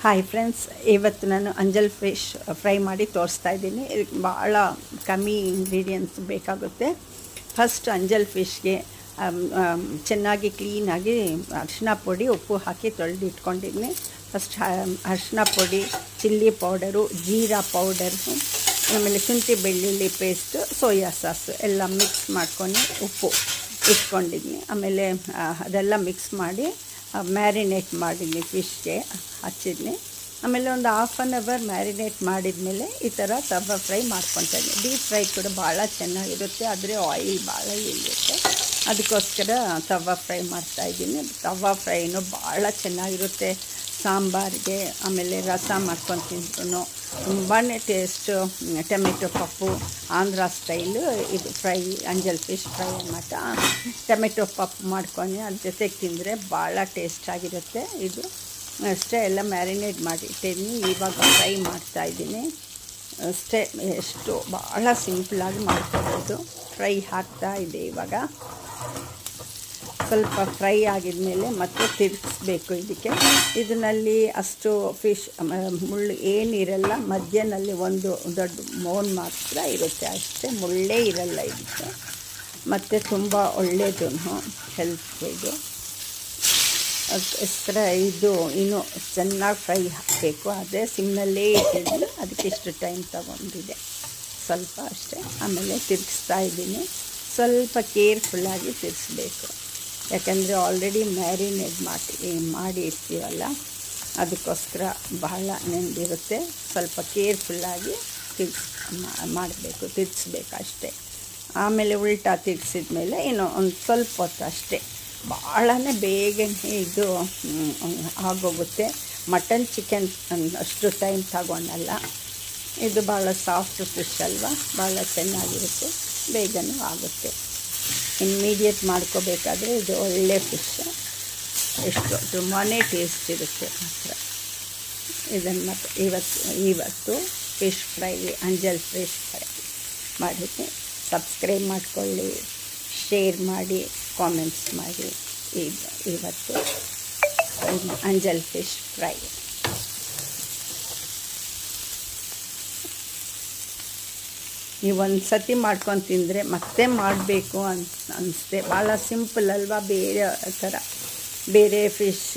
Hi friends, ಇವತ್ತು ನಾನು ಅಂಜಲ್ fish fry ಮಾಡಿ ತೋರಿಸ್ತಾ ಇದ್ದೀನಿ. ಇದಕ್ಕೆ ಭಾಳ ಕಮ್ಮಿ ಇಂಗ್ರೀಡಿಯೆಂಟ್ಸ್ ಬೇಕಾಗುತ್ತೆ. ಫಸ್ಟ್ ಅಂಜಲ್ ಫಿಶ್ಗೆ ಚೆನ್ನಾಗಿ ಕ್ಲೀನಾಗಿ ಅರಿಶಿನ ಪುಡಿ, ಉಪ್ಪು ಹಾಕಿ ತೊಳೆದು ಇಟ್ಕೊಂಡಿದ್ದೀನಿ. ಫಸ್ಟ್ ಅರಿಶಿನ ಪುಡಿ, ಚಿಲ್ಲಿ ಪೌಡರು, ಜೀರಾ ಪೌಡರು, ಆಮೇಲೆ ಶುಂಠಿ ಬೆಳ್ಳುಳ್ಳಿ ಪೇಸ್ಟು, ಸೋಯಾ ಸಾಸು ಎಲ್ಲ ಮಿಕ್ಸ್ ಮಾಡ್ಕೊಂಡು ಉಪ್ಪು ಇಟ್ಕೊಂಡಿದ್ದೀನಿ. ಆಮೇಲೆ ಅದೆಲ್ಲ ಮಿಕ್ಸ್ ಮಾಡಿ ಮ್ಯಾರಿನೇಟ್ ಮಾಡಿದ್ನಿ, ಫಿಶ್ಗೆ ಹಚ್ಚಿದ್ನಿ. ಆಮೇಲೆ ಒಂದು ಹಾಫ್ ಆನ್ ಅವರ್ ಮ್ಯಾರಿನೇಟ್ ಮಾಡಿದ್ಮೇಲೆ ಈ ಥರ ತವಾ ಫ್ರೈ ಮಾಡ್ಕೊತಾ ಇದ್ದೀನಿ. ಡೀಪ್ ಫ್ರೈ ಕೂಡ ಭಾಳ ಚೆನ್ನಾಗಿರುತ್ತೆ, ಆದರೆ ಆಯಿಲ್ ಭಾಳ ಇರುತ್ತೆ. ಅದಕ್ಕೋಸ್ಕರ ತವಾ ಫ್ರೈ ಮಾಡ್ತಾಯಿದ್ದೀನಿ. ತವಾ ಫ್ರೈನೂ ಭಾಳ ಚೆನ್ನಾಗಿರುತ್ತೆ ಸಾಂಬಾರಿಗೆ, ಆಮೇಲೆ ರಸ ಮಾಡ್ಕೊಂಡು ತಿಂದ್ರೂ ತುಂಬಾ ಟೇಸ್ಟು. ಟೊಮೆಟೊ ಪಪ್ಪು ಆಂಧ್ರ ಸ್ಟೈಲು ಇದು ಫ್ರೈ, ಅಂಜಲ್ ಫಿಶ್ ಫ್ರೈ ಅನ್ನೋಟ. ಟೊಮೆಟೊ ಪಪ್ಪು ಮಾಡ್ಕೊಂಡು ಅದ್ರ ಜೊತೆಗೆ ತಿಂದರೆ ಭಾಳ ಟೇಸ್ಟಾಗಿರುತ್ತೆ. ಇದು ಅಷ್ಟೇ, ಎಲ್ಲ ಮ್ಯಾರಿನೇಟ್ ಮಾಡಿಟ್ಟಿದ್ದೀನಿ. ಇವಾಗ ಫ್ರೈ ಮಾಡ್ತಾಯಿದ್ದೀನಿ ಅಷ್ಟೇ. ಎಷ್ಟು ಭಾಳ ಸಿಂಪಲಾಗಿ ಮಾಡ್ಕೊಬೋದು. ಫ್ರೈ ಹಾಕ್ತಾಯಿದೆ. ಇವಾಗ ಸ್ವಲ್ಪ ಫ್ರೈ ಆಗಿದ್ಮೇಲೆ ಮತ್ತೆ ತಿರುಗಿಸ್ಬೇಕು. ಇದರಲ್ಲಿ ಅಷ್ಟು ಫಿಶ್ ಮುಳ್ಳು ಏನಿರಲ್ಲ, ಮಧ್ಯದಲ್ಲಿ ಒಂದು ದೊಡ್ಡ ಮೋನ್ ಮಾತ್ರ ಇರುತ್ತೆ ಅಷ್ಟೇ, ಮುಳ್ಳೇ ಇರಲ್ಲ ಇದಕ್ಕೆ. ಮತ್ತು ತುಂಬ ಒಳ್ಳೆಯದು ಹೆಲ್ತ್ಗೆ. ಅದಕ್ಕೋಸ್ಕರ ಇದು ಇನ್ನೂ ಚೆನ್ನಾಗಿ ಫ್ರೈ ಹಾಕಬೇಕು. ಅದೇ ಸಿಮ್ನಲ್ಲೇ ಇಟ್ಟಿದ್ದೀನಿ, ಅದಕ್ಕೆ ಇಷ್ಟು ಟೈಮ್ ತಗೊಂಡಿದೆ ಸ್ವಲ್ಪ ಅಷ್ಟೇ. ಆಮೇಲೆ ತಿರುಗಿಸ್ತಾ ಇದ್ದೀನಿ. ಸ್ವಲ್ಪ ಕೇರ್ಫುಲ್ಲಾಗಿ ತಿರ್ಗಿಸ್ಬೇಕು, ಯಾಕಂದರೆ ಆಲ್ರೆಡಿ ಮ್ಯಾರಿನೇಟ್ ಮಾಡಿ ಇರ್ತೀವಲ್ಲ, ಅದಕ್ಕೋಸ್ಕರ ಬಹಳ ನೆಂದಿರುತ್ತೆ. ಸ್ವಲ್ಪ ಕೇರ್ಫುಲ್ಲಾಗಿ ತಿರ್ಗಿಸ್ಬೇಕು ಅಷ್ಟೇ. ಆಮೇಲೆ ಉಲ್ಟಾ ತಿರ್ಗಿಸಿದ್ಮೇಲೆ ಇನ್ನು ಒಂದು ಸ್ವಲ್ಪ ಹೊತ್ತು ಅಷ್ಟೇ. ಭಾಳನೇ ಬೇಗನೆ ಇದು ಆಗೋಗುತ್ತೆ. ಮಟನ್ ಚಿಕನ್ ಅಷ್ಟು ಟೈಮ್ ತಗೊಂಡಲ್ಲ. ಇದು ಭಾಳ ಸಾಫ್ಟ್ ಫಿಶ್ ಅಲ್ವಾ, ಭಾಳ ಚೆನ್ನಾಗಿರುತ್ತೆ, ಬೇಗನೂ ಆಗುತ್ತೆ. ಇಮ್ಮಿಡಿಯೇಟ್ ಮಾಡ್ಕೋಬೇಕಾದ್ರೆ ಇದು ಒಳ್ಳೆ ಫಿಶ್, ಎಷ್ಟು ತುಂಬಾ ಟೇಸ್ಟ್ ಇರುತ್ತೆ ಮಾತ್ರ. ಇದನ್ನು ಇವತ್ತು ಫಿಶ್ ಫ್ರೈ, ಅಂಜಲ್ ಫಿಶ್ ಫ್ರೈ ಮಾಡಿದ್ದೆ. ಸಬ್ಸ್ಕ್ರೈಬ್ ಮಾಡಿಕೊಳ್ಳಿ, ಶೇರ್ ಮಾಡಿ, ಕಾಮೆಂಟ್ಸ್ ಮಾಡಿ. ಇವತ್ತು ಅಂಜಲ್ ಫಿಶ್ ಫ್ರೈ ನೀವು ಒಂದು ಸತಿ ಮಾಡ್ಕೊಂಡು ತಿಂದರೆ ಮತ್ತೆ ಮಾಡಬೇಕು ಅನಿಸುತ್ತೆ. ಭಾಳ ಸಿಂಪಲ್ ಅಲ್ವಾ, ಬೇರೆ ಫಿಶ್,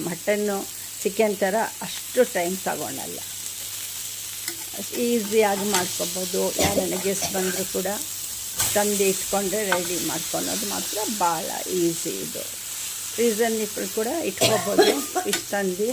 ಮಟನ್ನು, ಚಿಕನ್ ಥರ ಅಷ್ಟು ಟೈಮ್ ತಗೊಳ್ಳಲ್ಲ. ಈಸಿಯಾಗಿ ಮಾಡ್ಕೊಬೋದು. ಯಾರನ್ನ ಗೆಸ್ಟ್ ಬಂದರೂ ಕೂಡ ತಂದು ಇಟ್ಕೊಂಡ್ರೆ ರೆಡಿ ಮಾಡ್ಕೊಳೋದು ಮಾತ್ರ ಭಾಳ ಈಸಿ. ಇದು ರೀಸನೇಬಲ್ ಕೂಡ ಇಟ್ಕೊಬೋದು. ಫಿಶ್ ತಂದು